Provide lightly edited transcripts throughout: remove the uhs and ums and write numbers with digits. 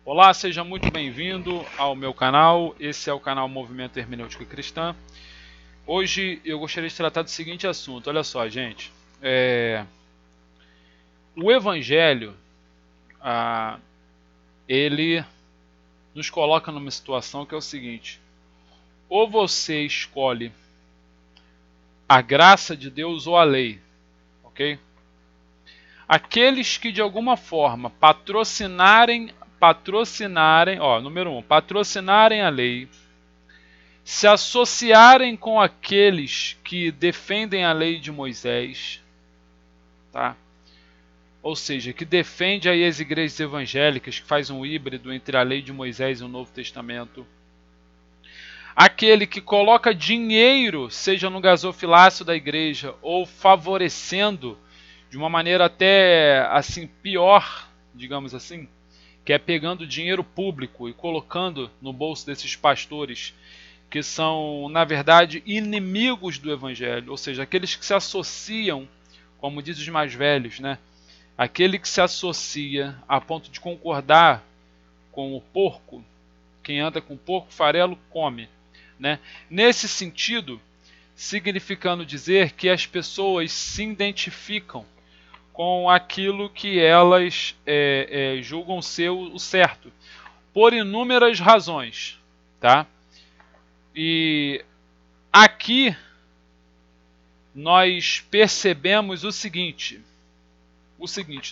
Olá, seja muito bem-vindo ao meu canal. Esse é o canal Movimento Hermenêutica Cristã. Hoje eu gostaria de tratar do seguinte assunto. Olha só, gente. O Evangelho, ele nos coloca numa situação que é o seguinte. Ou você escolhe a graça de Deus ou a lei, ok? Aqueles que de alguma forma patrocinarem, número 1, patrocinarem a lei, se associarem com aqueles que defendem a lei de Moisés, tá? Ou seja, que defende aí as igrejas evangélicas, que faz um híbrido entre a lei de Moisés e o Novo Testamento. Aquele que coloca dinheiro, seja no gasofilácio da igreja, ou favorecendo de uma maneira até assim pior, digamos assim, que é pegando dinheiro público e colocando no bolso desses pastores que são, na verdade, inimigos do Evangelho, ou seja, aqueles que se associam, como diz os mais velhos, né? Aquele que se associa a ponto de concordar com o porco, quem anda com porco, farelo come, né? Nesse sentido, significando dizer que as pessoas se identificam com aquilo que elas julgam ser o certo, por inúmeras razões, tá? E aqui nós percebemos o seguinte,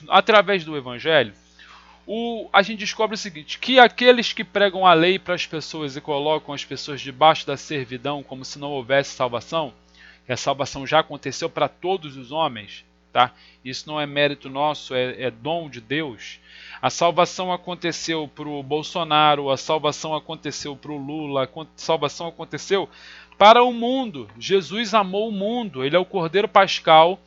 através do Evangelho, a gente descobre o seguinte, que aqueles que pregam a lei para as pessoas e colocam as pessoas debaixo da servidão como se não houvesse salvação, que a salvação já aconteceu para todos os homens, tá? Isso não é mérito nosso, é dom de Deus. A salvação aconteceu para o Bolsonaro, a salvação aconteceu para o Lula, a salvação aconteceu para o mundo. Jesus amou o mundo, ele é o Cordeiro Pascal,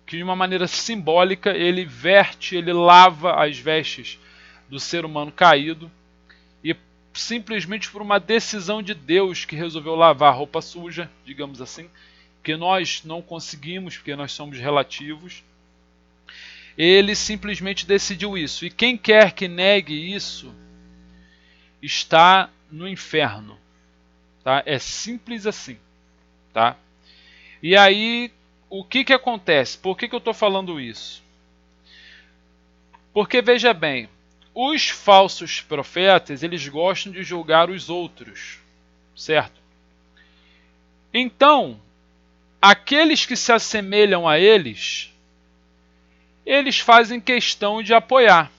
que de uma maneira simbólica ele verte, ele lava as vestes do ser humano caído, e simplesmente por uma decisão de Deus que resolveu lavar a roupa suja, digamos assim, que nós não conseguimos, porque nós somos relativos, ele simplesmente decidiu isso. E quem quer que negue isso está no inferno, tá? É simples assim, tá? E aí, o que acontece? Por que eu estou falando isso? Porque, veja bem, os falsos profetas, eles gostam de julgar os outros, certo? Então, aqueles que se assemelham a eles, eles fazem questão de apoiar,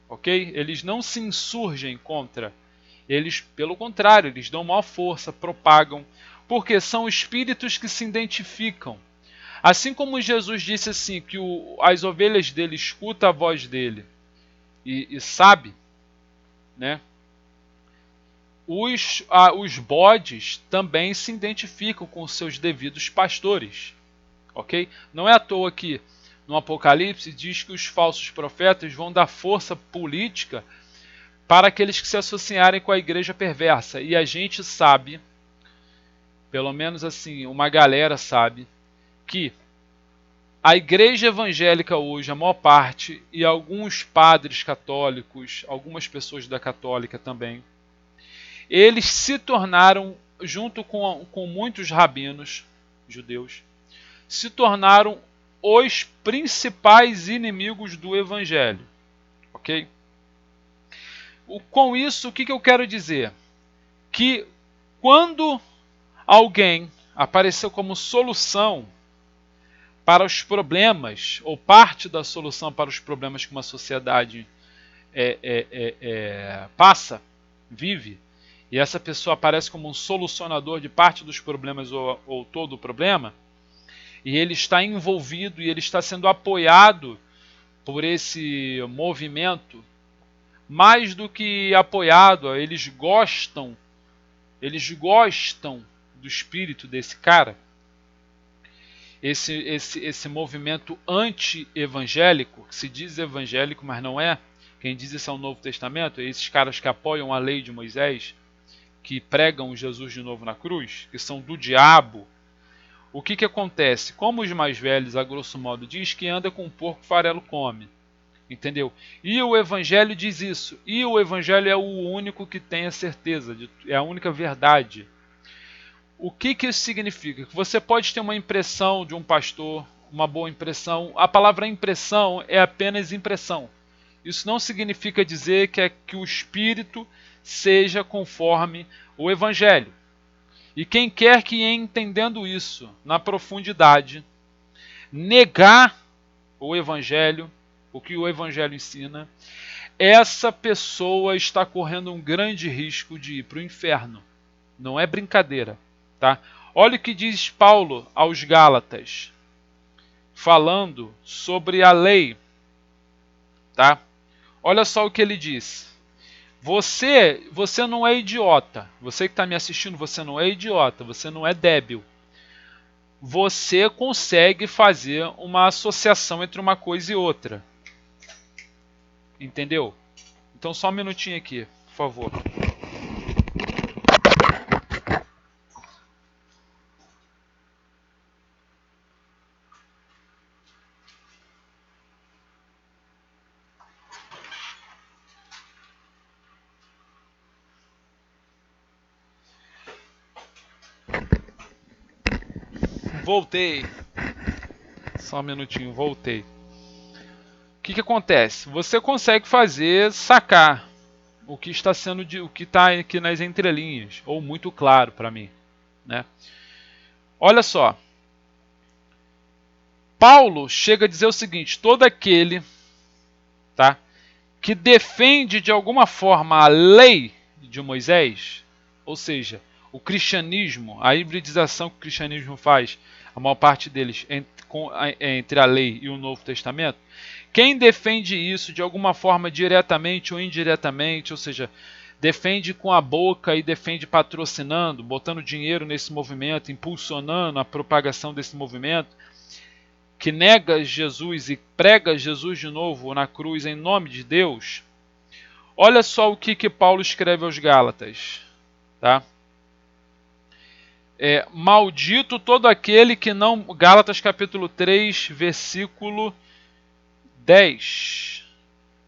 ok? Eles não se insurgem contra. Eles, pelo contrário, eles dão maior força, propagam, porque são espíritos que se identificam. Assim como Jesus disse assim, que as ovelhas dele escutam a voz dele e sabe, né? Os bodes também se identificam com seus devidos pastores, ok? Não é à toa que no Apocalipse diz que os falsos profetas vão dar força política para aqueles que se associarem com a igreja perversa. E a gente sabe, pelo menos assim, uma galera sabe, que a igreja evangélica hoje, a maior parte, e alguns padres católicos, algumas pessoas da católica também, eles se tornaram, junto com muitos rabinos judeus, se tornaram os principais inimigos do evangelho, ok? Com isso, o que eu quero dizer? Que quando alguém apareceu como solução para os problemas, ou parte da solução para os problemas que uma sociedade vive, e essa pessoa aparece como um solucionador de parte dos problemas ou todo o problema, e ele está envolvido e ele está sendo apoiado por esse movimento, mais do que apoiado, eles gostam do espírito desse cara. Esse movimento anti-evangélico, que se diz evangélico, mas não é, quem diz isso é o Novo Testamento, é esses caras que apoiam a lei de Moisés, que pregam Jesus de novo na cruz, que são do diabo. O que acontece? Como os mais velhos, a grosso modo, diz que anda com um porco, farelo come. Entendeu? E o Evangelho diz isso. E o Evangelho é o único que tem a certeza, é a única verdade. O que isso significa? Que você pode ter uma impressão de um pastor, uma boa impressão. A palavra impressão é apenas impressão. Isso não significa dizer que o Espírito seja conforme o Evangelho. E quem quer que, entendendo isso na profundidade, negar o Evangelho, o que o Evangelho ensina, essa pessoa está correndo um grande risco de ir para o inferno. Não é brincadeira. Tá? Olha o que diz Paulo aos Gálatas, falando sobre a lei. Tá? Olha só o que ele diz. Você não é idiota. Você que está me assistindo, você não é idiota. Você não é débil. Você consegue fazer uma associação entre uma coisa e outra. Entendeu? Então só um minutinho aqui, por favor. Voltei. Só um minutinho, voltei. O que acontece? Você consegue sacar o que está sendo o que está aqui nas entrelinhas, ou muito claro para mim, né? Olha só. Paulo chega a dizer o seguinte: todo aquele, tá, que defende de alguma forma a lei de Moisés, ou seja, o cristianismo, a hibridização que o cristianismo faz, a maior parte deles, entre a lei e o Novo Testamento, quem defende isso de alguma forma diretamente ou indiretamente, ou seja, defende com a boca e defende patrocinando, botando dinheiro nesse movimento, impulsionando a propagação desse movimento, que nega Jesus e prega Jesus de novo na cruz em nome de Deus, olha só o que Paulo escreve aos Gálatas. Tá? Maldito todo aquele que não... Gálatas capítulo 3, versículo 10.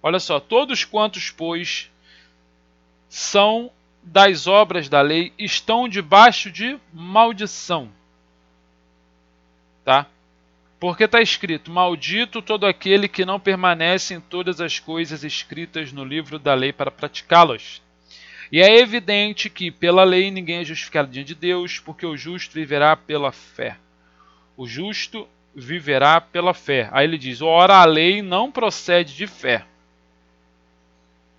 Olha só. Todos quantos, pois, são das obras da lei, estão debaixo de maldição. Tá? Porque está escrito: maldito todo aquele que não permanece em todas as coisas escritas no livro da lei para praticá-las. E é evidente que pela lei ninguém é justificado diante de Deus, porque o justo viverá pela fé. O justo viverá pela fé. Aí ele diz: ora, a lei não procede de fé.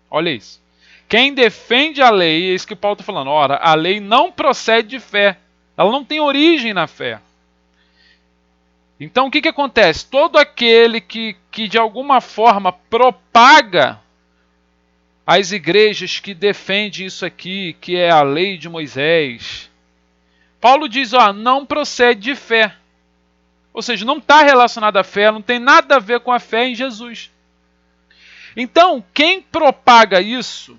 Olha isso. Quem defende a lei, é isso que Paulo está falando. Ora, a lei não procede de fé. Ela não tem origem na fé. Então o que acontece? Todo aquele que de alguma forma propaga as igrejas que defendem isso aqui, que é a lei de Moisés, Paulo diz, não procede de fé. Ou seja, não está relacionado à fé, não tem nada a ver com a fé em Jesus. Então, quem propaga isso,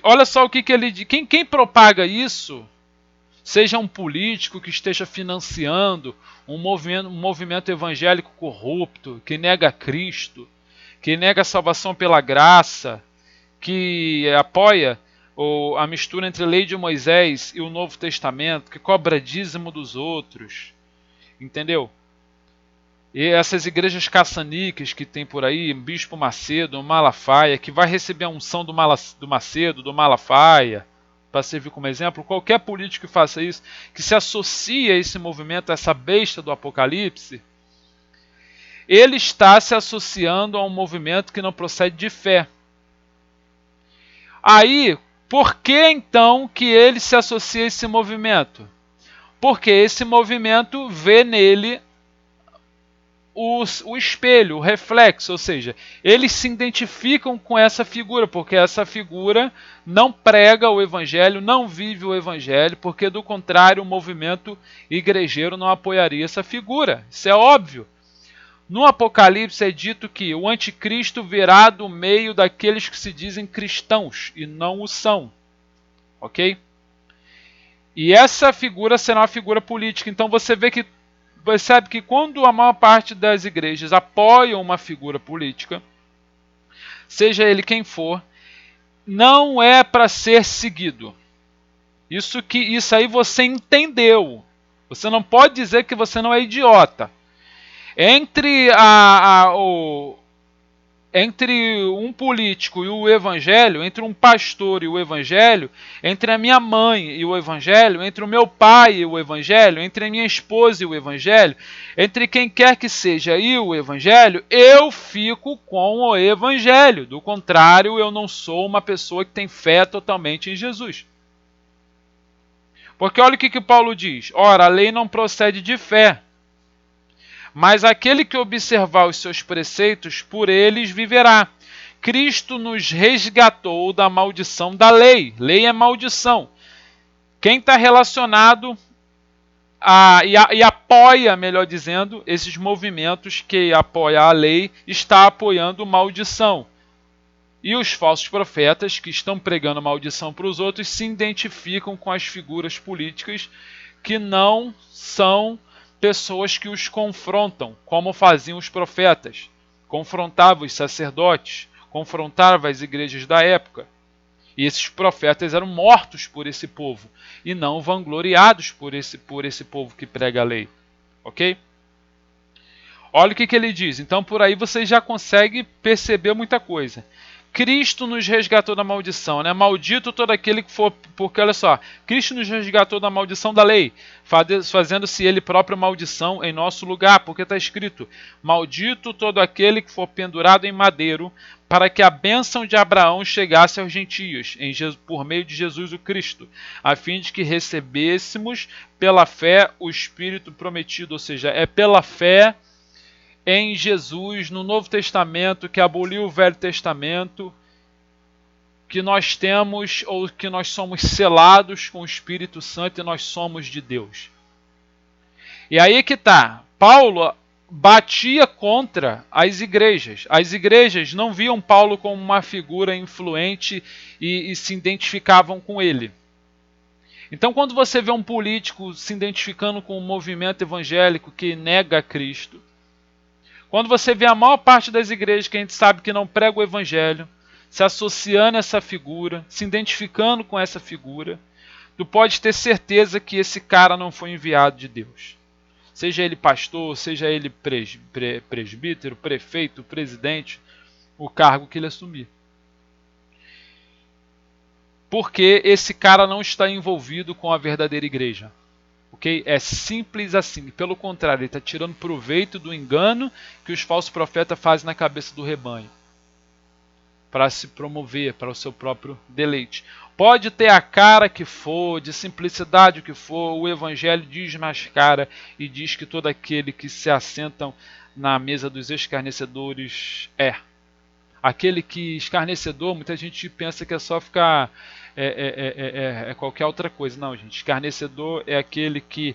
olha só o que ele diz, quem propaga isso, seja um político que esteja financiando um movimento evangélico corrupto, que nega Cristo, que nega a salvação pela graça, que apoia a mistura entre a lei de Moisés e o Novo Testamento, que cobra dízimo dos outros, entendeu? E essas igrejas caçaniques que tem por aí, Bispo Macedo, Malafaia, que vai receber a unção do Macedo, do Malafaia, para servir como exemplo, qualquer político que faça isso, que se associa a esse movimento, a essa besta do Apocalipse, ele está se associando a um movimento que não procede de fé. Aí, por que então que ele se associa a esse movimento? Porque esse movimento vê nele o espelho, o reflexo, ou seja, eles se identificam com essa figura, porque essa figura não prega o evangelho, não vive o evangelho, porque do contrário o movimento igrejeiro não apoiaria essa figura. Isso é óbvio. No Apocalipse é dito que o anticristo virá do meio daqueles que se dizem cristãos e não o são. Ok? E essa figura será uma figura política. Então você vê que percebe que quando a maior parte das igrejas apoiam uma figura política, seja ele quem for, não é para ser seguido. Isso aí você entendeu. Você não pode dizer que você não é idiota. Entre um político e o evangelho, entre um pastor e o evangelho, entre a minha mãe e o evangelho, entre o meu pai e o evangelho, entre a minha esposa e o evangelho, entre quem quer que seja e o evangelho, eu fico com o evangelho. Do contrário, eu não sou uma pessoa que tem fé totalmente em Jesus. Porque olha o que Paulo diz. Ora, a lei não procede de fé, mas aquele que observar os seus preceitos, por eles viverá. Cristo nos resgatou da maldição da lei. Lei é maldição. Quem está relacionado e apoia, melhor dizendo, esses movimentos que apoiam a lei, está apoiando maldição. E os falsos profetas, que estão pregando maldição para os outros, se identificam com as figuras políticas que não são pessoas que os confrontam, como faziam os profetas. Confrontavam os sacerdotes, confrontavam as igrejas da época. E esses profetas eram mortos por esse povo, e não vangloriados por esse povo que prega a lei. Ok? Olha o que ele diz. Então por aí você já consegue perceber muita coisa. Cristo nos resgatou da maldição, né? Maldito todo aquele que for... Porque, olha só, Cristo nos resgatou da maldição da lei, fazendo-se Ele próprio maldição em nosso lugar, porque está escrito, maldito todo aquele que for pendurado em madeiro, para que a bênção de Abraão chegasse aos gentios, por meio de Jesus o Cristo, a fim de que recebêssemos pela fé o Espírito prometido, ou seja, é pela fé em Jesus, no Novo Testamento, que aboliu o Velho Testamento, que nós temos, ou que nós somos selados com o Espírito Santo e nós somos de Deus. E aí que está. Paulo batia contra as igrejas. As igrejas não viam Paulo como uma figura influente e se identificavam com ele. Então, quando você vê um político se identificando com um movimento evangélico que nega Cristo, quando você vê a maior parte das igrejas que a gente sabe que não prega o evangelho, se associando a essa figura, se identificando com essa figura, tu pode ter certeza que esse cara não foi enviado de Deus. Seja ele pastor, seja ele presbítero, prefeito, presidente, o cargo que ele assumir. Porque esse cara não está envolvido com a verdadeira igreja. Okay? É simples assim. Pelo contrário, ele está tirando proveito do engano que os falsos profetas fazem na cabeça do rebanho, para se promover, para o seu próprio deleite. Pode ter a cara que for, de simplicidade que for, o evangelho desmascara e diz que todo aquele que se assentam na mesa dos escarnecedores é. Aquele que escarnecedor, muita gente pensa que é só ficar... É qualquer outra coisa. Não, gente. Escarnecedor é aquele que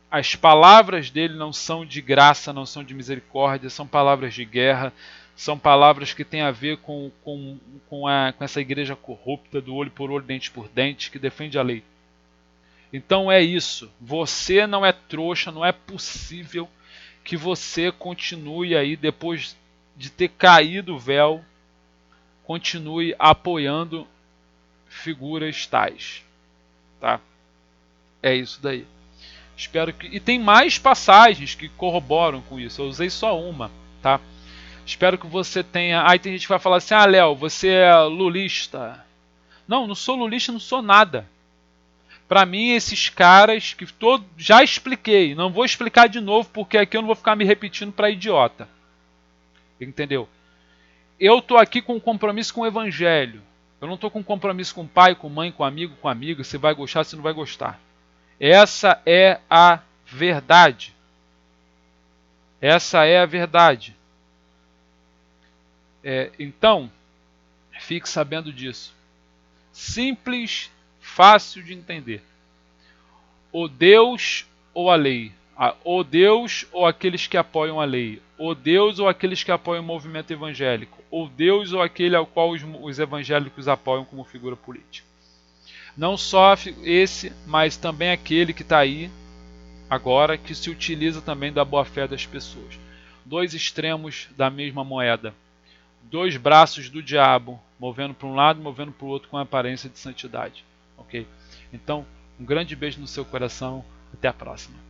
as palavras dele não são de graça, não são de misericórdia, são palavras de guerra, são palavras que têm a ver com essa igreja corrupta, do olho por olho, dente por dente, que defende a lei. Então é isso. Você não é trouxa, não é possível que você continue aí, depois de ter caído o véu, continue apoiando figuras tais, tá? É isso daí. Espero que... E tem mais passagens que corroboram com isso. Eu usei só uma, tá? Espero que você tenha... Aí tem gente que vai falar assim, Léo, você é lulista. Não sou lulista, não sou nada. Para mim, esses caras que já expliquei, não vou explicar de novo, porque aqui eu não vou ficar me repetindo para idiota. Entendeu? Eu tô aqui com um compromisso com o evangelho. Eu não estou com compromisso com pai, com mãe, com amigo, com amiga, se vai gostar, se não vai gostar. Essa é a verdade. Essa é a verdade. Então, fique sabendo disso. Simples, fácil de entender. O Deus ou a lei. O Deus ou aqueles que apoiam a lei. O Deus ou aqueles que apoiam o movimento evangélico. O Deus ou aquele ao qual os evangélicos apoiam como figura política. Não só esse, mas também aquele que está aí, agora que se utiliza também da boa-fé das pessoas. Dois extremos da mesma moeda. Dois braços do diabo, movendo para um lado e movendo para o outro com a aparência de santidade. Ok? Então, um grande beijo no seu coração. Até a próxima.